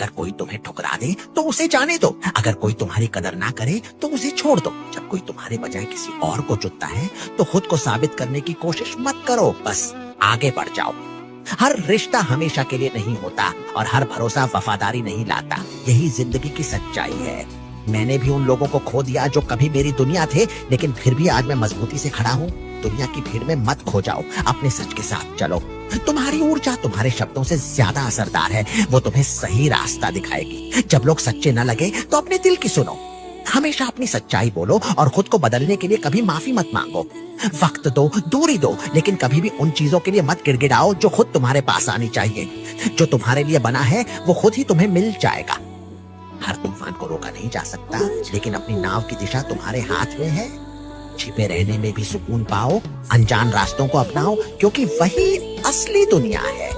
अगर कोई तुम्हें ठुकरा दे तो उसे जाने दो, अगर कोई तुम्हारी कदर ना करे तो उसे छोड़ दो। जब कोई तुम्हारे बजाय किसी और को चुनता है तो खुद को साबित करने की कोशिश मत करो, बस आगे बढ़ जाओ। हर रिश्ता हमेशा के लिए नहीं होता और हर भरोसा वफादारी नहीं लाता। यही जिंदगी की सच्चाई है। मैंने भी उन लोगों को खो दिया जो कभी मेरी दुनिया थे, लेकिन फिर भी आज मैं मजबूती से खड़ा हूँ। दुनिया की भीड़ में मत खो जाओ, अपने सच के साथ चलो। तुम्हारी ऊर्जा तुम्हारे शब्दों से ज्यादा असरदार है, वो तुम्हें सही रास्ता दिखाएगी। जब लोग सच्चे न लगे तो अपने दिल की सुनो। हमेशा अपनी सच्चाई बोलो और खुद को बदलने के लिए कभी माफी मत मांगो। वक्त दो, दूरी दो, लेकिन कभी भी उन चीजों के लिए मत गिड़गिड़ाओ जो खुद तुम्हारे पास आनी चाहिए। जो तुम्हारे लिए बना है वो खुद ही तुम्हें मिल जाएगा। हर तूफान को रोका नहीं जा सकता, लेकिन अपनी नाव की दिशा तुम्हारे हाथ में है। छिपे रहने में भी सुकून पाओ, अनजान रास्तों को अपनाओ, क्योंकि वही असली दुनिया है।